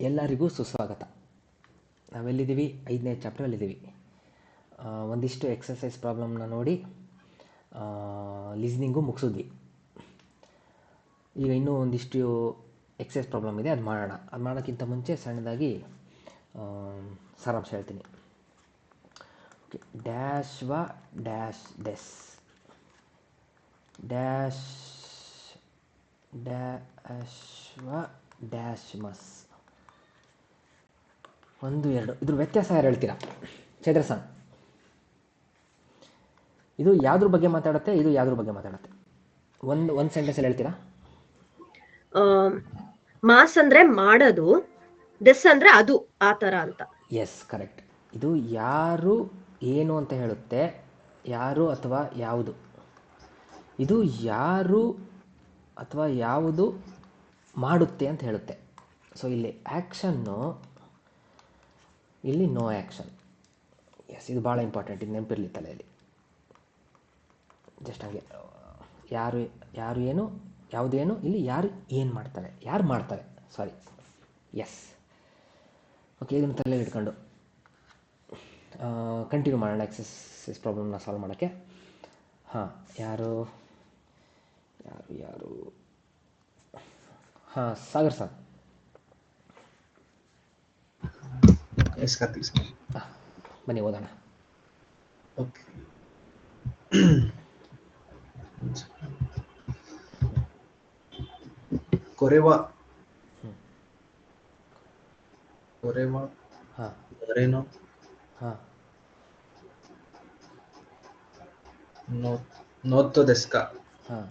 ಎಲ್ಲರಿಗೂ ಸುಸ್ವಾಗತ. ನಾವೆಲ್ಲಿದ್ದೀವಿ? 5ನೇ ಚಾಪ್ಟ್ರಲ್ಲಿದ್ದೀವಿ. ಒಂದಿಷ್ಟು ಎಕ್ಸಸೈಸ್ ಪ್ರಾಬ್ಲಮ್ನ ನೋಡಿ ಲಿಸ್ನಿಂಗು ಮುಗಿಸಿದ್ವಿ. ಈಗ ಇನ್ನೂ ಒಂದಿಷ್ಟು ಎಕ್ಸಸೈಸ್ ಪ್ರಾಬ್ಲಮ್ ಇದೆ, ಅದು ಮಾಡೋಣ. ಅದು ಮಾಡೋಕ್ಕಿಂತ ಮುಂಚೆ ಸಣ್ಣದಾಗಿ ಸಾರಾಂಶ ಹೇಳ್ತೀನಿ. ಓಕೆ, ಡ್ಯಾಶ್ ವ ಡ್ಯಾಶ್ ಡೆಸ್ ಡ್ಯಾಶ್ ಡ್ಯಾಶ್ ವ ಡ್ಯಾಶ್ ಮಸ್. 1 2 ಇದ್ರ ವ್ಯತ್ಯಾಸ ಯಾರು ಹೇಳ್ತೀರಾ? ಚೈತ್ರಸನ್, ಇದು ಯಾವ್ದ್ರ ಬಗ್ಗೆ ಮಾತಾಡುತ್ತೆ, ಇದು ಯಾವ್ದ್ರ ಬಗ್ಗೆ ಮಾತಾಡುತ್ತೆ? ಒಂದು ಸೆಂಟೆನ್ಸಲ್ಲಿ ಹೇಳ್ತೀರಾ? ಮಾಸ್ ಅಂದ್ರೆ ಮಾಡೋದು, ಡೆಸ್ ಅಂದ್ರೆ ಅದು, ಆ ತರ ಅಂತ. Yes, correct. ಇದು ಯಾರು ಏನು ಅಂತ ಹೇಳುತ್ತೆ, ಯಾರು ಅಥವಾ ಯಾವುದು. ಇದು ಯಾರು ಅಥವಾ ಯಾವುದು ಮಾಡುತ್ತೆ ಅಂತ ಹೇಳುತ್ತೆ. ಸೊ ಇಲ್ಲಿ ಆ್ಯಕ್ಷನ್ನು, ಇಲ್ಲಿ ನೋ ಆ್ಯಕ್ಷನ್. ಎಸ್, ಇದು ಭಾಳ ಇಂಪಾರ್ಟೆಂಟ್, ಇದು ನೆನಪಿರಲಿ ತಲೆಯಲ್ಲಿ. ಜಸ್ಟ್ ಹಾಗೆ ಯಾರು ಯಾರು ಏನು, ಯಾವುದು ಏನು, ಇಲ್ಲಿ ಯಾರು ಏನು ಮಾಡ್ತಾರೆ, ಯಾರು ಮಾಡ್ತಾರೆ, ಸಾರಿ. ಎಸ್, ಓಕೆ, ಇದನ್ನು ತಲೆಯಲ್ಲಿ ಇಟ್ಕೊಂಡು ಕಂಟಿನ್ಯೂ ಮಾಡೋಣ ಎಕ್ಸಸೈಸ್ ಪ್ರಾಬ್ಲಮ್ನ ಸಾಲ್ವ್ ಮಾಡೋಕ್ಕೆ. ಹಾಂ, ಯಾರು ಯಾರು ಯಾರು ಹಾಂ, ಸಾಗರ್ ಸರ್. ಹಾಂ, ಬನ್ನಿ ಓದೋಣ. ಓಕೆ. ಕೊರೆವ ಹಾಂ ಯಾರೇನೋ ಹಾಂ ನೋತ್ತೋ ದೆಸ್ಕಾ ಹಾಂ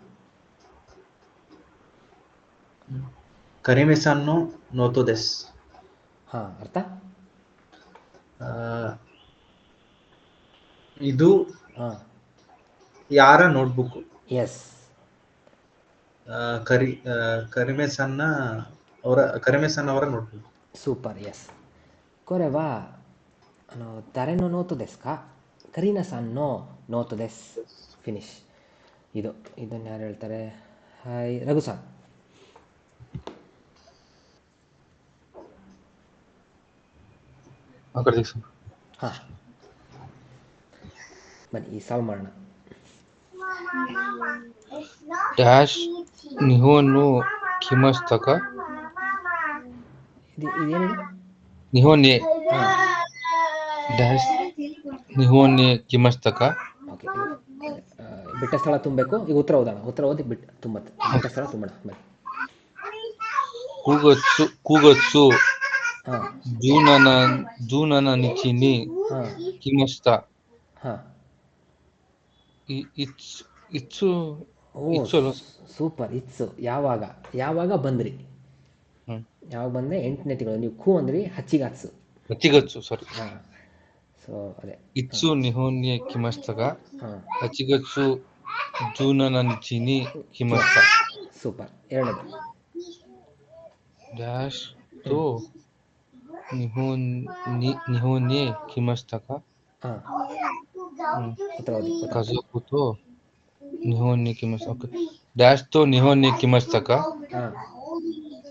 ಕರಿಮೆಸನ್ನು ನೋತೋ ದೆಸ್. ಹಾಂ, ಅರ್ಥ? ಇದು ಹಾಂ, ಯಾರ ನೋಟ್ಬುಕ್. ಎಸ್, ಕರಿಮೆಸನ್ ಅವರ ನೋಟ್ಬುಕ್. ಸೂಪರ್. ಎಸ್, ಕೊರೆವಾ ತಾರೇನೋ ನೋತು ದೆಸ್ಕಾ, ಕರೀನಾ ಸನ್ನೋ ನೋತು ದೆಸ್. ಫಿನಿಶ್. ಇದನ್ನು ಯಾರು ಹೇಳ್ತಾರೆ? Hi Raghu sir. ಹಾಂ, ಬನ್ನಿ ಈ ಸಾಲ್ವ್ ಮಾಡೋಣ. ಡ್ಯಾಶ್ ನಿಹೋನು ಕಿಮಸ್ತಕ ಇದೇನಿದೆ? ನಿಹೋನೆ ಹಾಂ, ಡ್ಯಾಶ್ ನಿಹೋನೆ ಕಿಮಸ್ತಕ. ಓಕೆ, ಬಿಟ್ಟ ಸ್ಥಳ ತುಂಬಬೇಕು. ಈಗ ಉತ್ತರ ಓದೋಣ. ಉತ್ತರ ಓದಿ ಬಿಟ್ಟ ಸ್ಥಳ ತುಂಬೋಣ. ಬನ್ನಿ. ಕೂಗತ್ಸು ಹಾಂ ಜೂನನ ನಿಚಿನಿ ಹಾಂ ಕಿಮಸ್ತ. ಹಾಂ, ಇತ್ಸು ಸೂಪರ್. ಯಾವಾಗ ಬಂದ್ರಿ? ಯಾವಾಗ ಬಂದರೆ 8ನೇ ತಿಂಗಳು. ನೀವು ಖೂ ಅಂದ್ರಿ, ಹಚ್ಚಿಗತ್ಸು ಸಾರಿ. ಹಾಂ, ಸೊ ಅದೇ ಇತ್ಸು ನಿಹೋನ್ಯ ಕಿಮಸ್ತಕ ಹಾಂ, ಹಚ್ಚಿಗತ್ಸು ಜೂನನ ನಿಚಿನಿ ಕಿಮಸ್ತ. ಸೂಪರ್. ಎರಡನೇದು ಡ್ಯಾಶ್ ತೋ ನಿಹೋನ್ಯ ಕಿಮಸ್ತಕ ಹಾಂ, ಉತ್ತರ ಓದಿ. ಕಜೋಕುತೋ ನಿಹೋನ್ಯ ಕಿಮಸ್ತಕ. ಡ್ಯಾಶ್ ತೋ ನಿಹೋನ್ಯ ಕಿಮಸ್ತಕ ಹಾಂ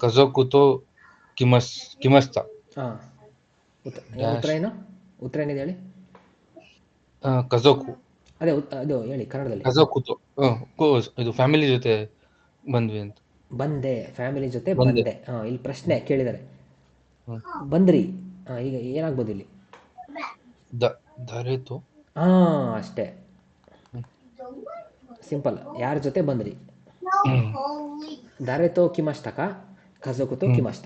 ಕಜೋಕುತೋ ಕಿಮಸ್ತ. ಹಾಂ, ಉತ್ತರ ಏನು? ಉತ್ತರ ಏನಿದೆ ಹೇಳಿ? ಕಜೋಕು. ಅದೇ ಅದು ಹೇಳಿ ಕನ್ನಡದಲ್ಲಿ. ಕಜೋಕುತೋ ಇದು ಫ್ಯಾಮಿಲಿ ಜೊತೆ ಬಂದ್ವಿ ಅಂತ. ಬಂದೆ, ಫ್ಯಾಮಿಲಿ ಜೊತೆ ಬಂದೆ. ಹಾಂ, ಇಲ್ಲಿ ಪ್ರಶ್ನೆ ಕೇಳಿದ್ದಾರೆ, ಬಂದ್ರಿ. ಹಾಂ, ಈಗ ಏನಾಗ್ಬೋದು ಇಲ್ಲಿ? ದಾರೇತು. ಹಾಂ, ಅಷ್ಟೇ, ಸಿಂಪಲ್. ಯಾರ ಜೊತೆ ಬಂದ್ರಿ? ದಾರೆತೋ ಕಿಮಸ್ತಕ ಕಜೋಕುತೋ ಕಿಮಸ್ತ.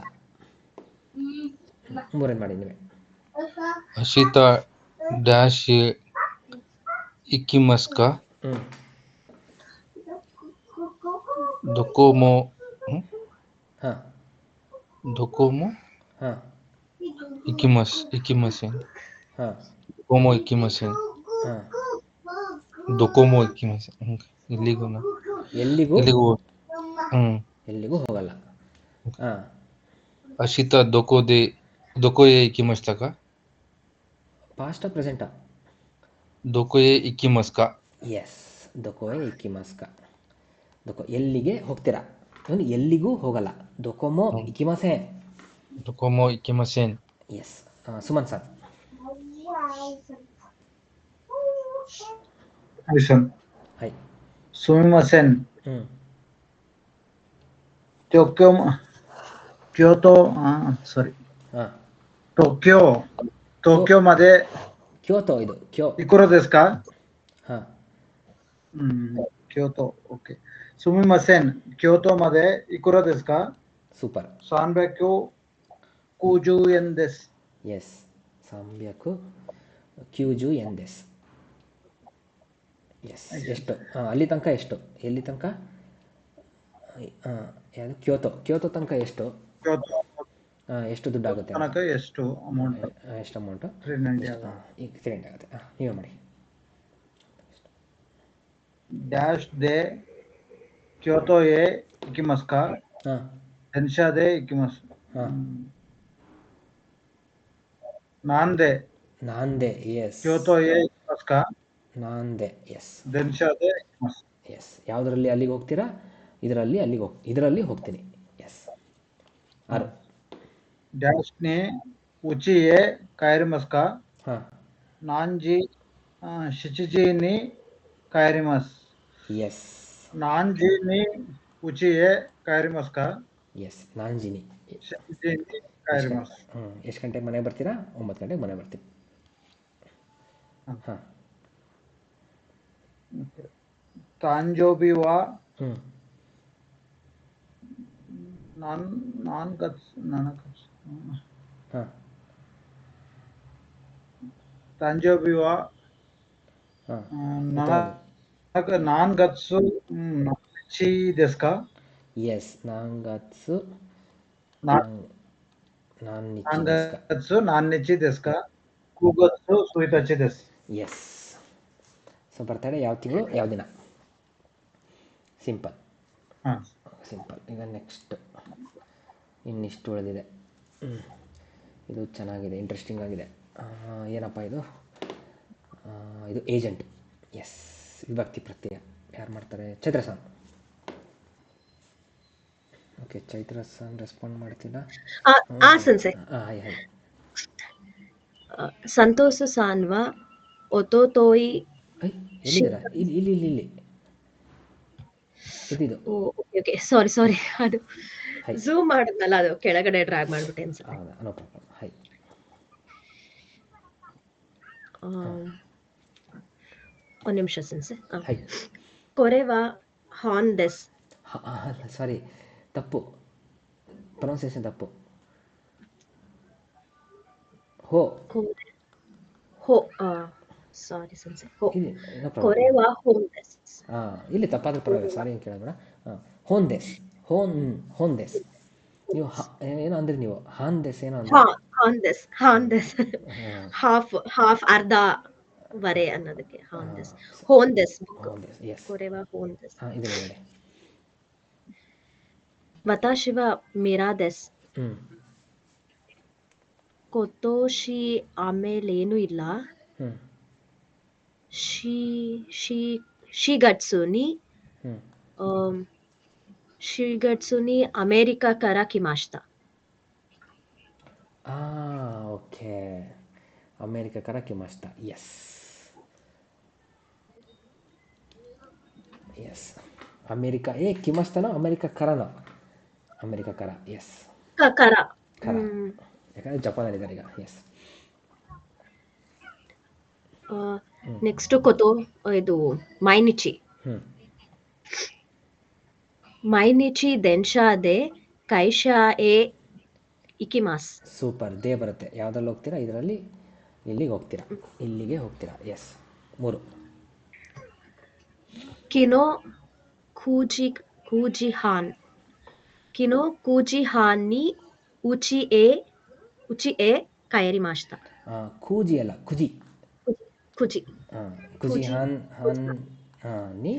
ಮೂರೇನು ಮಾಡಿ ನೀವೇ? ಹಸಿತ ಡ್ಯಾಶ್ ಇಕ್ಕಿಮಸ್ಕ ದೊಕೋಮೊ ಹಾಂ ದೊಕೋಮೊ ಹಾಂ ಇಕ್ಕಿಮಸೆನ್ ಹಾಂ ದೊಕೋಮೊ ಇಕ್ಕಿಮಸೆನ್ ಹಾಂ ದೊಕೋಮೊ ಇಕ್ಕಿಮಸೆನ್. ಎಲ್ಲಿಗೂ ಹೋಗಲ್ಲ. ಹಾಂ, ಹಸಿತ ದೊಕೋಯೆ ಇಕ್ಕಿಮಸ್ತಕ ಪಾಸ್ಟಾ ಪ್ರೆಸೆಂಟಾ? ದೊಕೋಯೆ ಇಕ್ಕಿಮಸ್ಕ. ಎಸ್, ದೊಕೋಯೆ ಇಕ್ಕಿಮಸ್ಕ. ಎಲ್ಲಿಗೆ ಹೋಗ್ತೀರಾ? ಎಲ್ಲಿಗೂ ಹೋಗಲ್ಲ. ದೊಕೋಮೊ ಇಕಿಮಸೆ. どこも行きません。 yes. Suman sir. Listen. はい. Sumimasen. うん Tokyo. Kyoto. Sorry. ಹಾಂ. Tokyo. Tokyo まで ಕ್ಯೋಟೋ ಇದು. いくらですか? ハ. 京都 OK すみません京都までいくらですか? スーパー. 390円です. Yes. 390円です. Yes. ಎಷ್ಟು? ಅಲ್ಲಿ ತನಕ ಎಷ್ಟು? ಎಲ್ಲಿ ತನಕ? ಯಾವುದು? ಕ್ಯೋಟೋ ತನಕ ಎಷ್ಟು? ಎಷ್ಟು ದುಡ್ಡು ಆಗುತ್ತೆ? ತನಕ ಎಷ್ಟು ಅಮೌಂಟ್? ಎಷ್ಟು ಅಮೌಂಟು? 390 ಈಗ 390 ಆಗುತ್ತೆ. ನೀವೇ ಮಾಡಿ. ಡ್ಯಾಶ್ ದೆ ಕ್ಯೋಟೋಗೆ ಇಕಿಮಾಸು ಕಾ? ハ. 電車で行きます。 ハ. なんで なんで Yes. 京都へ行きますか? なんで Yes. 電車で行きます。 Yes. ಯಾವುದರಲ್ಲಿ ಅಲ್ಲಿಗೆ ಹೋಗ್ತೀರಾ? ಇದರಲ್ಲಿ ಹೋಗ್ತೀನಿ. Yes. 6. ಡ್ಯಾಶ್ ನೆ ಉಚಿಯೇ ಕಾಯರಿಮಾಸು ಕಾ? ハ. 何時 7時に帰ります。 Yes. 何時に家へ帰りますか? Yes. 何時に? 7時に帰ります。ಎಷ್ಟು ಗಂಟೆಗೆ ಮನೆಗೆ ಬರ್ತೀರಾ? 9 ಗಂಟೆಗೆ ಮನೆಗೆ ಬರ್ತೀನಿ. ಹಾಂ. 誕生日は ಹ್ಞೂ. 何月 7月 ಹಾಂ. 誕生日は ಹಾಂ. 何月何日ですか? Yes. 何月何日ですか? 月何日ですか? 9月1日です. Yes. ಸೊ ಬರ್ತಡೇ ಯಾವ ತಿಂಗಳು ಯಾವ ದಿನ? ಸಿಂಪಲ್. ಸಿಂಪಲ್. ಈಗ ನೆಕ್ಸ್ಟ್ ಇನ್ನಿಷ್ಟು ಉಳಿದಿದೆ. ಇದು ಚೆನ್ನಾಗಿದೆ, ಇಂಟ್ರೆಸ್ಟಿಂಗ್ ಆಗಿದೆ. ಏನಪ್ಪ ಇದು? ಇದು ಏಜೆಂಟ್. ಎಸ್. ವಿಭಕ್ತಿ ಪ್ರತ್ಯಯ ಯಾರು ಮಾಡ್ತಾರೆ? Chaitra sir. Okay, Chaitra sir respond ಮಾಡ್ತಿಲ್ಲ. ಸನ್ಸೆ. Hi hi. ಸಂತೋಷ ಸಾನ್ವ ಒತೋತೋಯಿ. ಎಲ್ಲಿದ್ದೀರಾ? ಇಲ್ಲಿ ಇದು. ಓಕೆ ಸಾರಿ ಅದು ಝೂಮ್ ಮಾಡಿದ್ನಲ್ಲ, ಅದು ಕೆಳಗಡೆ ಡ್ರ್ಯಾಗ್ ಮಾಡ್ಬಿಟ್ಟೆ ಅನ್ಸುತ್ತೆ. ಹೌದಾ? No problem. ಹಾಯ್. ಒಂದು ನಿಮಿಷ ಸನ್ಸೆ. ಹಾಯ್. ಕೊರೆವಾ ಹಾನ್ ಡೆಸ್. ಸಾರಿ, ತಪ್ಪು ಪ್ರೊನೌನ್ಸಿಯೇಷನ್ ತಪ್ಪು. ಹೋ ಸಾರಿ ಸನ್ಸೆ. ಕೊರೆವಾ ಹೋನ್ ಡೆಸ್. ಇಲ್ಲಿ ತಪ್ಪಾದ್ರೆ ಪರವಾಗಿಲ್ಲ, ಸಾರಿ ಏನು ಕೇಳಬೇಡ. ಹೋನ್ ಡೆಸ್. ಹೋನ್ ಡೆಸ್. ನೀವು ಏನೋ ಅಂದ್ರಿ ನೀವು. ಹಾನ್ ಡೆಸ್ ಏನೋ ಅಂದ್ರೆ ಹಾನ್ ಡೆಸ್ ಹಾಫ್ ಅರ್ಧ ವರೆ ಅನ್ನೋದಕ್ಕೆ ಹಾನ್ ಡೆಸ್. Own ಡೆಸ್ book. ಎಸ್. ಕೊರೆವಾ ಹೋನ್ ಡೆಸ್. ಇದು ನೋಡಿ. ವತಾಶಿ ವ ಮಿರಾ ಡೆಸ್. ಕೊತೋಶಿ ಆಮೇಲೇನು ಇಲ್ಲ. ಶಿಗಟ್ಸುನಿ ಅಮೇರಿಕಾ ಕರ ಕಿಮಾಶ್ತಾ. ಓಕೆ, ಅಮೇರಿಕಾ ಕರ ಕಿಮಾಶ್ತಾ. ಎಸ್. ಅಮೇರಿಕಾ ಕಿಮಾಶ್ತಾನೋ ಅಮೇರಿಕಾ ಕರನೋ? ಅಮೇರಿಕಾ ಕರ. ಎಸ್. ಕರ. ಯಾಕಂದ್ರೆ ಜಪಾನಲ್ಲಿದ್ದಾರೆ ಈಗ. ಎಸ್. ನೆಕ್ಸ್ಟ್ ಇದು ಮೈನಿಚಿ. ಮೈನಿಚಿ ದೆನ್ಶಾ ದೆ ಕೈಶಾ ಎ ಇಕಿಮಾಸ್. ಸೂಪರ್. ದೇ ಬರುತ್ತೆ. ಯಾವ್ದ್ರಲ್ಲಿ ಹೋಗ್ತೀರಾ? ಇದರಲ್ಲಿ ಇಲ್ಲಿಗೆ ಹೋಗ್ತೀರಾ. ಎಸ್. 3. ಕಿನೋ ಕೂಜಿಹಾನ್. ಕಿನೋ ಕೂಜಿಹಾನ್ ನಿ ಉಚಿ ಎ ಕೈರಿಮಾಶ್ತಾ. ಕೂಜಿ ಅಲ್ಲ, ಕುಜಿ. ಕುಜಿಹಾನ್ ನಿ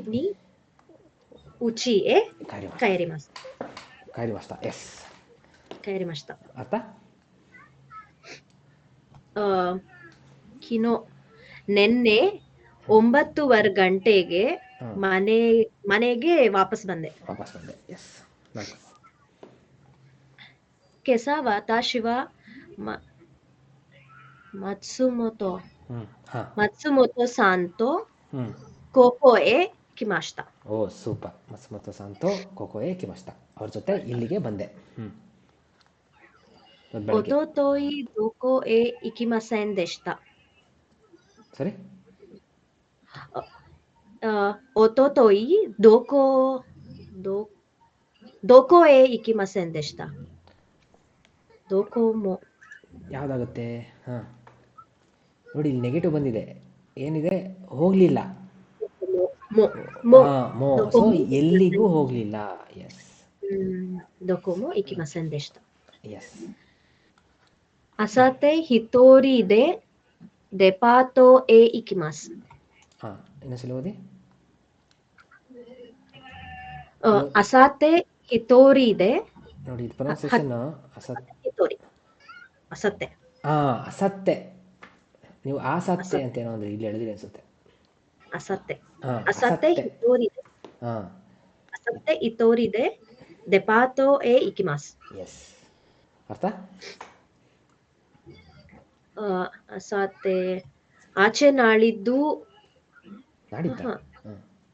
ಉಚಿ ಎ ಕೈರಿಮಾಶ್ತಾ. ಎಸ್. ಕೈರಿಮಾಶ್ತಾ. ಅರ್ಥ? ಕಿನೋ ನೆನ್ನೆ 9:15 ಗಂಟೆಗೆ ಮನೆಗೆ ವಾಪಸ್ ಬಂದೆ. ಎಸ್. ಕೆಸ ವಾತಾಶಿ ವ ಮತ್ಸುಮೋಟೋ ಹಾಂ. ಮತ್ಸುಮೋಟೋ ಸಾಂತೋ ಹ್ಞೂ. ಕೋಕೋಎ ಕಿಮಾಷ್ಟ. ಓ ಸೂಪರ್. ಮತ್ಸುಮೋಟೋ ಸಾಂತೋ ಕೋಕೋಯೆ ಕಿಮಾಷ್ಟ. ಅವ್ರ ಜೊತೆ ಇಲ್ಲಿಗೆ ಬಂದೆ. ಬೆಳಗ್ಗೆ. ಒತೋತೋಯಿ ದೋಕೋಎ ಇಕಿಮಸೆನ್ ದೆಷ್ಟ. ಸರಿ. ಒತೋತೋಯಿ ದೋಕೋಎ ಇಕಿಮಸೆನ್ ದೆಷ್ಟ. ದೋಕೋಮೊ ಯಾವುದಾಗುತ್ತೆ? ಹಾಂ ನೋಡಿ, ಇಲ್ಲಿ ನೆಗೆಟಿವ್ ಬಂದಿದೆ. ಏನಿದೆ? ಹೋಗಲಿಲ್ಲ. ಹಾಂ, ಮೋ. ಸೊ ಎಲ್ಲಿಗೂ ಹೋಗಲಿಲ್ಲ. ಎಸ್. ದೊಕೊಮೊ ಇಕಿಮಸೆನ್ ದೆಷ್ಟ. ಎಸ್. ಅಸಾತೆ ಹಿತೋರಿ ದೆ ಡೆಪಾಟೋ ಎ ಇಕಿಮಾಸ್. ಹಾಂ, ಇನ್ನೊಂದ್ಸಲ ಓದಿ. ಅಸಾತೆ ಹಿತೋರಿ ದೆ. ನೋಡಿ, ಇದು ಪ್ರೊನೌನ್ಸಿಯೇಷನ್ ಹಿತೋರಿ. ಅಸತ್ತೆ. ಹಾಂ, ಅಸತ್ತೆ. ನೀವು ಆಸತ್ತೆ ಅಂತ ಏನೋ ಅಂದ್ರೆ ಇಲ್ಲಿ ಹೇಳಿದ್ರಿ ಅನ್ಸುತ್ತೆ. ಅಸತ್ತೆ. ಹಾಂ, ಅಸತ್ತೆ ಹಿತೋರಿ ದೆ. ಹಾಂ, ಅಸತ್ತೆ ಹಿತೋರಿ ದೆ ಡೆಪಾಟೋ ಎ ಇಕಿಮಾಸ್. ಎಸ್. ಅರ್ಥ? ಅಸಾತೆ ಆಚೆ ನಾಳಿದ್ದು. ನಾಡಿದ್ದ.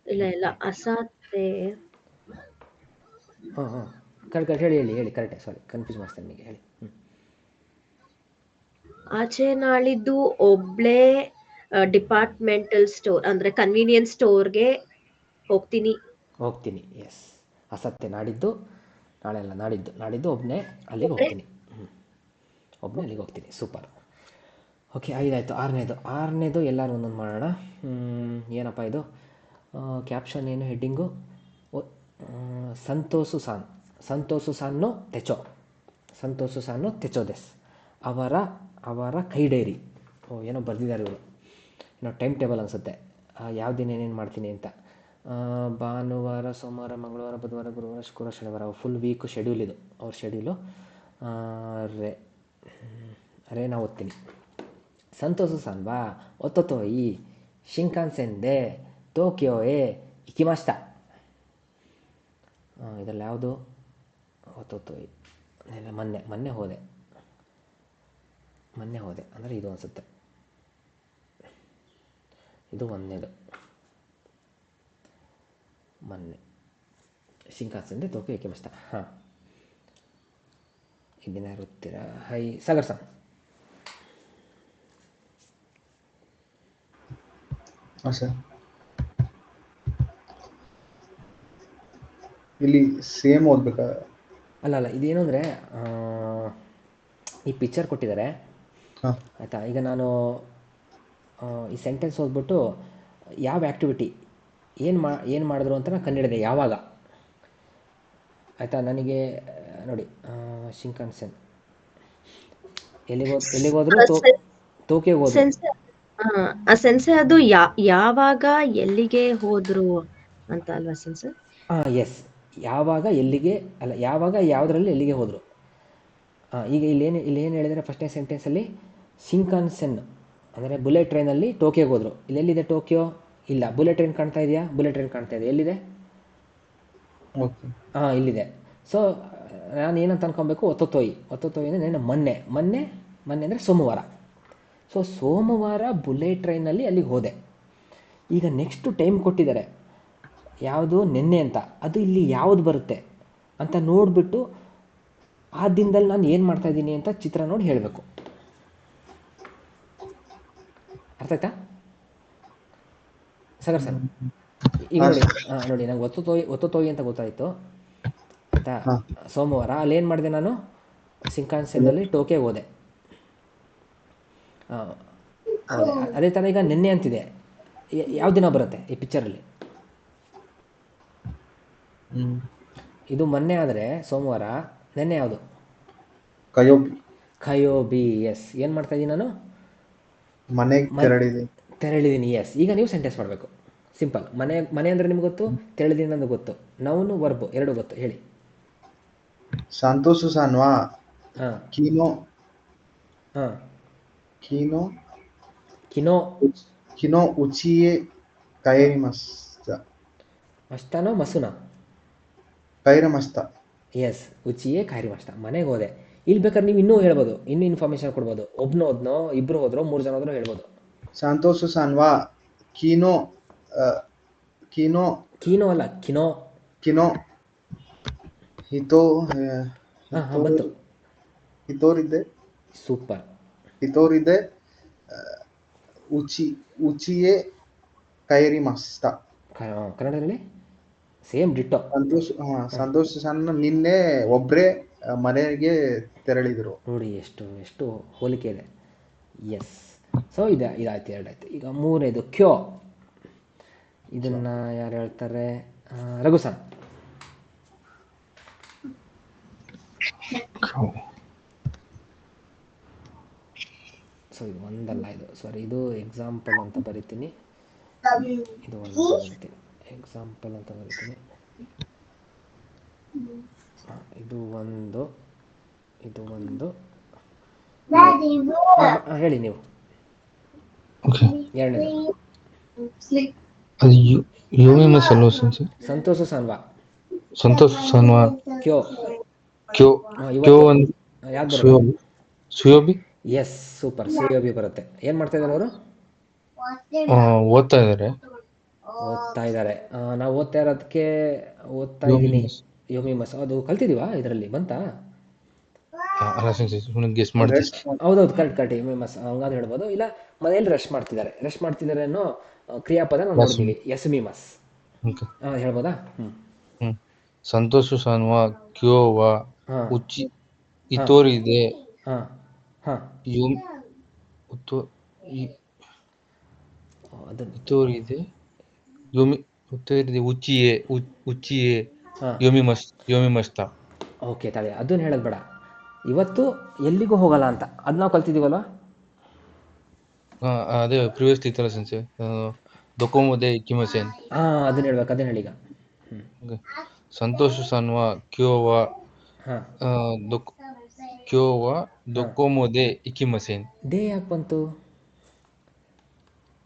ಇಲ್ಲ ಅಸಾತೆ. ಹಾಂ ಕರೆಕ್ಟ್ ಹೇಳಿ ಕರೆಕ್ಟೇ. ಸಾರಿ, ಕನ್ಫ್ಯೂಸ್ ಮಾಡ್ತೇನೆ ನಿಮಗೆ. ಹೇಳಿ. ಆಚೆ ನಾಳಿದ್ದು ಒಬ್ಳೆ ಡಿಪಾರ್ಟ್ಮೆಂಟಲ್ ಸ್ಟೋರ್ ಅಂದ್ರೆ ಕನ್ವೀನಿಯನ್ಸ್ ಸ್ಟೋರ್ಗೆ ಹೋಗ್ತೀನಿ. ಎಸ್. ಅಸತ್ತೆ ನಾಡಿದ್ದು. ನಾಳೆ ಅಲ್ಲ, ನಾಡಿದ್ದು ಒಬ್ಬನೇ ಅಲ್ಲಿಗೆ ಹೋಗ್ತೀನಿ. ಒಬ್ಬನೇ ಅಲ್ಲಿಗೆ ಹೋಗ್ತೀನಿ. ಸೂಪರ್. ಓಕೆ, 5 ಆಯಿತು. ಆರನೇದು ಎಲ್ಲರೂ ಒಂದೊಂದು ಮಾಡೋಣ. ಏನಪ್ಪ ಇದು? ಕ್ಯಾಪ್ಷನ್ ಏನು? ಹೆಡ್ಡಿಂಗು ಸಂತೋಷು ಸಾನ್ನು ತೆಚೋ ದೆಸ್. ಅವರ ಕೈ ಡೈರಿ. ಏನೋ ಬರೆದಿದ್ದಾರೆ ಇವರು. ಏನೋ ಟೈಮ್ ಟೇಬಲ್ ಅನಿಸುತ್ತೆ. ಯಾವ ದಿನ ಏನೇನು ಮಾಡ್ತೀನಿ ಅಂತ. ಭಾನುವಾರ, ಸೋಮವಾರ, ಮಂಗಳವಾರ, ಬುಧವಾರ, ಗುರುವಾರ, ಶುಕ್ರವಾರ, ಶನಿವಾರ. ಫುಲ್ ವೀಕು ಶೆಡ್ಯೂಲ್ ಇದು, ಅವ್ರ ಶೆಡ್ಯೂಲು. ನಾವು ಓದ್ತೀನಿ. ಸಂತೋಷು ಸಾನ್ ವಾ ಒತ್ತೊತ್ತೋಯಿ ಶಿಂಕಾನ್ಸೆನ್ ದೆ ಟೋಕಿಯೋ ಎ ಇಕಿಮಾಸ್ಟ. ಇದರಲ್ಲಿ ಯಾವುದು? ಒತ್ತೊತ್ತೋಯಿ. ಮೊನ್ನೆ ಹೋದೆ ಅಂದರೆ ಇದು ಅನಿಸುತ್ತೆ. ಇದು ಒಂದನೇದು. ಮೊನ್ನೆ ಶಿಂಕಾನ್ಸೆನ್ ದೆ ಟೋಕಿಯೋ ಇಕಿಮಾಸ್ಟ. ಹಾಂ, ಇದನ್ನ ಯಾರು ಓದ್ತೀರಾ? Hi Sagar sir. ಹಾಂ ಸರ್. ಇಲ್ಲಿ ಸೇಮ್ ಓದ್ಬೇಕಾ? ಅಲ್ಲ, ಇದೇನು ಅಂದರೆ ಈ ಪಿಕ್ಚರ್ ಕೊಟ್ಟಿದ್ದಾರೆ. ಆಯಿತಾ? ಈಗ ನಾನು ಈ ಸೆಂಟೆನ್ಸ್ ಓದ್ಬಿಟ್ಟು ಯಾವ ಆ್ಯಕ್ಟಿವಿಟಿ ಏನು ಮಾಡಿದ್ರು ಅಂತ ನಾನು ಕಂಡುಹಿಡಿದೆ ಯಾವಾಗ. ಆಯಿತಾ? ನನಗೆ ನೋಡಿ, ಶಿಂಕಾನ್ಸೆನ್ ಎಲ್ಲಿಗೋದ್ರು? ಟೋಕಿಯೋಗೆ ಹೋದ್ರು. ಆ ಸೆನ್ಸೆ ಅದು ಯಾವಾಗ ಎಲ್ಲಿಗೆ ಹೋದ್ರು ಅಂತ ಅಲ್ವಾ ಸೆನ್ಸೆ? ಎಸ್. ಯಾವಾಗ ಯಾವುದರಲ್ಲಿ ಎಲ್ಲಿಗೆ ಹೋದರು. ಈಗ ಇಲ್ಲೇನು ಹೇಳಿದರೆ ಫಸ್ಟ್ನೇ ಸೆಂಟೆನ್ಸಲ್ಲಿ ಶಿಂಕಾನ್ಸೆನ್ ಅಂದರೆ ಬುಲೆಟ್ ಟ್ರೈನಲ್ಲಿ ಟೋಕಿಯೋಗೆ ಹೋದರು. ಇಲ್ಲೆಲ್ಲಿದೆ ಟೋಕಿಯೋ? ಇಲ್ಲ. ಬುಲೆಟ್ ಟ್ರೈನ್ ಕಾಣ್ತಾ ಇದೆಯಾ? ಬುಲೆಟ್ ಟ್ರೈನ್ ಕಾಣ್ತಾ ಇದೆ. ಎಲ್ಲಿದೆ? ಇಲ್ಲಿದೆ. ಸೊ ನಾನು ಏನಂತ ಅನ್ಕೊಬೇಕು? ಒತ್ತೊತ್ತೋಯಿ ಅಂದರೆ ಮೊನ್ನೆ ಅಂದರೆ ಸೋಮವಾರ. ಸೊ ಸೋಮವಾರ ಬುಲೆಟ್ ಟ್ರೈನಲ್ಲಿ ಅಲ್ಲಿಗೆ ಹೋದೆ. ಈಗ ನೆಕ್ಸ್ಟು ಟೈಮ್ ಕೊಟ್ಟಿದ್ದಾರೆ, ಯಾವುದು? ನಿನ್ನೆ ಅಂತ. ಅದು ಇಲ್ಲಿ ಯಾವುದು ಬರುತ್ತೆ ಅಂತ ನೋಡಿಬಿಟ್ಟು ಆ ದಿನದಲ್ಲಿ ನಾನು ಏನು ಮಾಡ್ತಾಯಿದ್ದೀನಿ ಅಂತ ಚಿತ್ರ ನೋಡಿ ಹೇಳಬೇಕು. ಅರ್ಥ ಆಯ್ತಾ ಸಾಗರ್ ಸರ್? ಈಗ ನೋಡಿ ನಂಗೆ ಒತ್ತೊತ್ತೋಯಿ ಅಂತ ಗೊತ್ತಾಯಿತು. ಆಯಿತಾ? ಸೋಮವಾರ ಅಲ್ಲೇನು ಮಾಡಿದೆ ನಾನು? ಶಿಂಕಾನ್ಸೆನ್ನಲ್ಲಿ ಟೋಕಿಯೋಗೆ ಹೋದೆ. ಅದೇ ಥರ ಈಗ ನಿನ್ನೆ ಅಂತಿದೆ. ಯಾವ ದಿನ ಬರುತ್ತೆ ಈ ಪಿಕ್ಚರಲ್ಲಿ? ಇದು ಮೊನ್ನೆ ಆದರೆ ಸೋಮವಾರ, ನಿನ್ನೆ ಯಾವುದು? ಖಯೋಬಿ. ಎಸ್. ಏನು ಮಾಡ್ತಾ ಇದ್ದೀನಿ ನಾನು? ತೆರಳಿದ್ದೀನಿ. ಎಸ್. ಈಗ ನೀವು ಸೆಂಟೆನ್ಸ್ ಮಾಡಬೇಕು. ಸಿಂಪಲ್. ಮನೆ ಅಂದರೆ ನಿಮ್ಗೆ ಗೊತ್ತು, ತೆರಳಿದ್ದೀನಿ ಅನ್ನೋದು ಗೊತ್ತು, ನೌನು ವರ್ಬು ಎರಡು ಗೊತ್ತು. ಹೇಳಿ. ಸಂತೋಷು ಸಾನ್ವಾ ಕಿನೋ ಉಚಿಯೆ ಕೈರಿಮಸ್ತ. ಮಸ್ತಾನೋ ಮಸುನಾ? ಕೈರಮಸ್ತ. ಎಸ್. ಉಚಿಯೇ ಕೈರಿಮಸ್ತ. ಮನೆಗೆ ಹೋದೆ. ಇಲ್ಲಿ ಬೇಕಾದ್ರೆ ನೀವು ಇನ್ನೂ ಹೇಳ್ಬೋದು, ಇನ್ನೂ ಇನ್ಫಾರ್ಮೇಷನ್ ಕೊಡ್ಬೋದು. ಒಬ್ನು ಹೋದ್ನೋ, ಇಬ್ರು ಹೋದ್ರೋ, 3 ಜನ ಹೋದ್ರೋ ಹೇಳ್ಬೋದು. ಸಂತೋಷ್ ಸನ್ ವಾ ಕಿನೋ ಕಿನೋ ಕೀನೋ ಅಲ್ಲ, ಕಿನೋ. ಕಿನೋ ಹಿತೋ ಹಾಂ ಬಂತು. ಹಿತೋರಿದೆ ಸೂಪರ್. ಹಿತೋರಿದೆ ಉಚಿಯೆ ಕೈರಿ ಮಸ್ತ. ಕನ್ನಡದಲ್ಲಿ ಸೇಮ್ ಡಿಟ್ಟೋ. ಸಂತೋಷ್ ಸಣ್ಣ ನಿನ್ನೆ ಒಬ್ರೇ ಮನೆಗೆ ತೆರಳಿದರು. ನೋಡಿ ಎಷ್ಟು ಹೋಲಿಕೆ ಇದೆ. ಎಸ್. ಸೊ ಇದಾಯ್ತು, 2 ಆಯ್ತು. ಈಗ 3ನೇದು ಕ್ಯೋ. ಇದನ್ನ ಯಾರು ಹೇಳ್ತಾರೆ? ರಘುಸನ್. ಸೊ ಇದು ಒಂದಲ್ಲ, ಇದು ಸಾರಿ, ಇದು ಎಕ್ಸಾಂಪಲ್ ಅಂತ ಬರಿತೀನಿ. ಇದು ಒಂದು ಬರಿತೀನಿ, ಎಕ್ಸಾಂಪಲ್ ಅಂತ ಬರಿತೀನಿ. ಇದು ಒಂದು ಹೇಳಿ ನೀವು. ಓಕೆ. 2ನೇದು ಅದು ಯುಮಿಮಸ್ ಅಲ್ವಾ ಸೆನ್ಸೆ? ಸಂತೋಷ ಸಾನ್ವಾ. ಸಂತೋಷ್ ಸನ್ವಾ ಕ್ಯೋ. ಕ್ಯೋ ಕ್ಯೋ ಒಂದು ಯಾವ್ದು ಬರುತ್ತೆ? ಸುಯೋಬಿ. S, super. ಸುಯೋಬಿ ಬರುತ್ತೆ. ಏನು ಮಾಡ್ತಾ ಇದ್ದಾರೆ ಅವರು? ಓದ್ತಾ ಇದ್ದಾರೆ. ನಾವು ಓದ್ತಾ ಇರೋದಕ್ಕೆ ಓದ್ತಾ ಇದ್ದೀನಿ. ಯೋಮಿಮಸ್ ಅದು ಕಲ್ತಿದೀವಾ? ಇದರಲ್ಲಿ ಬಂತಾ? ಅಲ್ಲ ಸೆನ್ಸೆ, ಗೆಸ್ ಮಾಡ್ತೀನಿ. ಹೌದೌದು, ಕರೆಕ್ಟ್. ಯೋಮಿಮಸ್ ಹಂಗಾದ್ರೆ ಹೇಳ್ಬೋದು. ಇಲ್ಲ ಮನೆಯಲ್ಲಿ ರೆಸ್ಟ್ ಮಾಡ್ತಿದ್ದಾರೆ ಅನ್ನೋ ಕ್ರಿಯಾಪದ ನಾವು ನೋಡಿದ್ವಿ. ಯಸುಮಿಮಸ್. ಹೇಳ್ಬೋದಾ? ಸಂತೋಷ್ ಸನ್ವಾ ಕ್ಯೋವಾ ಉಚ್ಚಿ ಇತೋರಿದೆ ಇತೋರಿದೆ ಉಚ್ಚಿಯೇ ಯೋಮಿಮಸ್ತ. ಓಕೆ, ತಾಳಿ ಅದನ್ನ ಹೇಳೋದು ಬೇಡ. ಇವತ್ತು ಎಲ್ಲಿಗೂ ಹೋಗಲ್ಲ ಅಂತ ಅದು ನಾವು ಕಲ್ತಿದ್ದೀವಲ್ವ? ಅದೇ ಪ್ರಿವಿಯಸ್ಲಿ ಇತ್ತಲ್ಲ ಸೆನ್ಸೆ, ದೊಕೊಮೊದೆ ಇಕಿಮಸೆನ್. ಅದನ್ನ ಹೇಳ್ಬೇಕು, ಅದನ್ನ ಹೇಳಿ ಈಗ. ಸಂತೋಷ್ ಸನ್ವಾ ಕ್ಯೋವಾ ದೊಕೊಮೊದೆ ಇಕಿಮಸೆನ್. ದೇ ಯಾಕೆ ಬಂತು?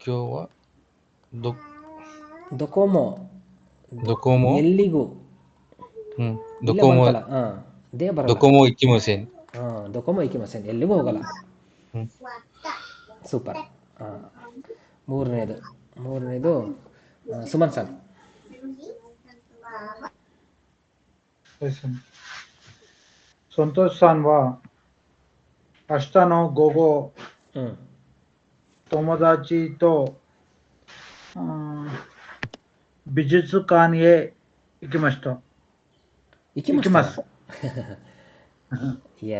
ಕ್ಯೋವಾ ದೊಕೊಮೊ ಎಲ್ಲಿಗೂ. ದೇ ಬರಲ್ಲ. ದೊಕೊಮೊ ಇಕಿಮಸೆನ್. ದೊಕೊಮೊ ಇಕಿಮಸೆನ್, ಎಲ್ಲಿಗೂ ಹೋಗಲ್ಲ. ಸೂಪರ್. 3ನೇದು ಸುಮನ್ ಸರ್. ಸಂತೋಷ್ ಸಾನ್ವಾ ಅಷ್ಟನೋ ಗೋಗೋ ತೊಮೊದಾಚಿ ತೋ ಬಿಜುತ್ಸು ಕಾನ್ಯೆ ಇಕಿಮಸ್.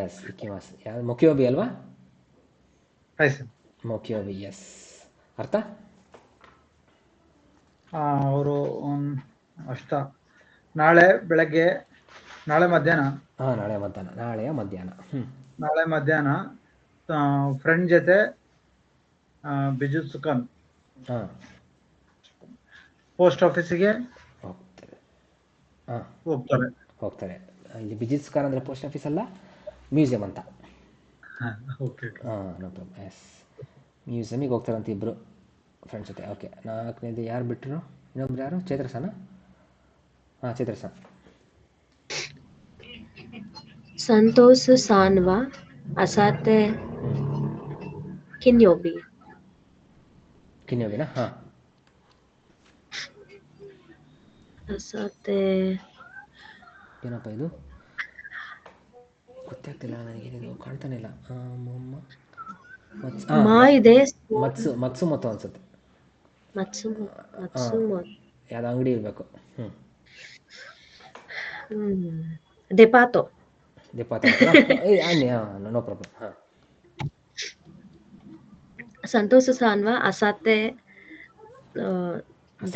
ಎಸ್, ಇಕಿಮಸ್. ಯಾವುದು? ಮೊಕ್ಯೋಬಿ ಅಲ್ವಾ? ಮೊಕ್ಯೋಬಿ. ಎಸ್. ಅರ್ಥ? ಅವರು ಅಷ್ಟ ನಾಳೆ ಬೆಳಗ್ಗೆ, ನಾಳೆ ಮಧ್ಯಾಹ್ನ ಫ್ರೆಂಡ್ ಜೊತೆ ಬಿಜುತ್ಸುಕನ್ ಪೋಸ್ಟ್ ಆಫೀಸಿಗೆ ಹೋಗ್ತಾರೆ. ಇಲ್ಲಿ ಬಿಜಿತ್ಸುಕಾನ್ ಅಂದ್ರೆ ಪೋಸ್ಟ್ ಆಫೀಸ್ ಅಲ್ಲ, ಮ್ಯೂಸಿಯಂ ಅಂತ. No problem. ಎಸ್, ಮ್ಯೂಸಿಯಮಿಗೆ ಹೋಗ್ತಾರಂತ ಇಬ್ರು ಫ್ರೆಂಡ್ಸ್ ಜೊತೆ. ಓಕೆ. 4ನೇದು ಯಾರು ಬಿಟ್ಟರು? ಇನ್ನೊಬ್ರು ಯಾರು? ಚೈತ್ರಸನ. ಚೈತ್ರಸನ್. ಸಂತೋಷ್ ಸಾನ್ವಾ ಅಸಾತೆ ಕಿನ್ಯೋಬಿನಾ? ಅಸಾತೆ ಏನಪ್ಪ ಇದು? ಗೊತ್ತಾಗ್ತಿಲ್ಲ ನನಗೆ, ಇದು ಕಾಣ್ತಾನೆ ಇಲ್ಲ. ಮತ್ಸು ಮೊತ್ತೋ ಅನ್ಸುತ್ತೆ. ಯಾವ್ದು ಅಂಗಡಿ ಇರಬೇಕು. ದೆಪಾತೋ. No problem. ಸಂತೋಷ ಸಾನ್ವಾ ಅಸಾತೆ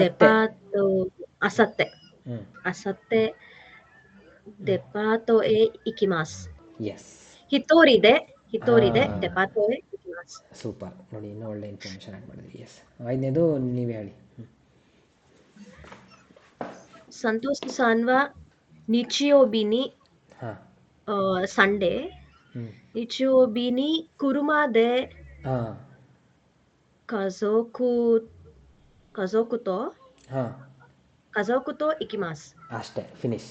ದೆಪಾತೋ ಅಸತ್ತೆ ದೆಪಾತೋ ಎ ಇಕಿಮಾಸ್. ಎಸ್. ಹಿತೋರಿದೆ ದೆಪಾತೋ ಎ ಇಕಿಮಾಸ್. ಸೂಪರ್. ನೋಡಿ, ಇನ್ನೂ ಒಳ್ಳೆ ಇನ್ಫಾರ್ಮೇಷನ್ ಆ್ಯಡ್ ಮಾಡಿದ್ರಿ. ಎಸ್. 5ನೇದು ನೀವೇ ಹೇಳಿ. ಸಂತೋಷ್ ಸಾನ್ವಾ ನಿಚಿಯೋಬಿನಿ ಸಂಡೇ ನಿಚಿಯೋಬಿನಿ ಕುರುಮಾದೆ ಕಜೋಕುತೋ ಇಕಿಮಾಸ್. ಅಷ್ಟೇ, ಫಿನಿಶ್.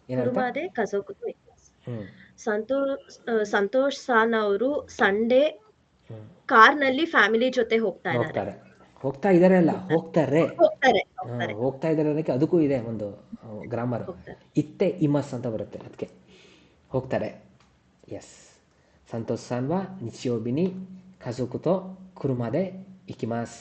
ಕುರುಮಾದೆ ಕಜೋಕುತೋ ಇಕಿಮಾಸ್. ಹ್ಮ್ ಸಂತೋಷ್ ಸಾನ್ ಅವರು ಸಂಡೇ ಹ್ಮ್ ಕಾರ್ನಲ್ಲಿ ಫ್ಯಾಮಿಲಿ ಜೊತೆ ಹೋಗ್ತಾ ಇದ್ದಾರೆ. ಹೋಗ್ತಾರೆ, ಹೋಗ್ತಾ ಇದ್ದಾರೆ ಅಲ್ಲ, ಹೋಗ್ತಾರೆ. ಹೋಗ್ತಾರೆ ಹೋಗ್ತಾ ಇದ್ದಾರೆ ಅನ್ನೋಕ್ಕೆ ಅದಕ್ಕೂ ಇದೆ ಒಂದು ಗ್ರಾಮರ್. ಹೋಗ್ತಾರೆ. ಇತ್ತೆ ಇಮಸ್ ಅಂತ ಬರುತ್ತೆ, ಅದಕ್ಕೆ ಹೋಗ್ತಾರೆ. ಎಸ್. ಸಂತೋಷ್ ಸಾನ್ ವಾ ನಿಚಿಯೋಬಿ ನಿ ಕಜೋಕು ತೋ ಕುರುಮಾ ದೆ ಇಕಿಮಾಸ್.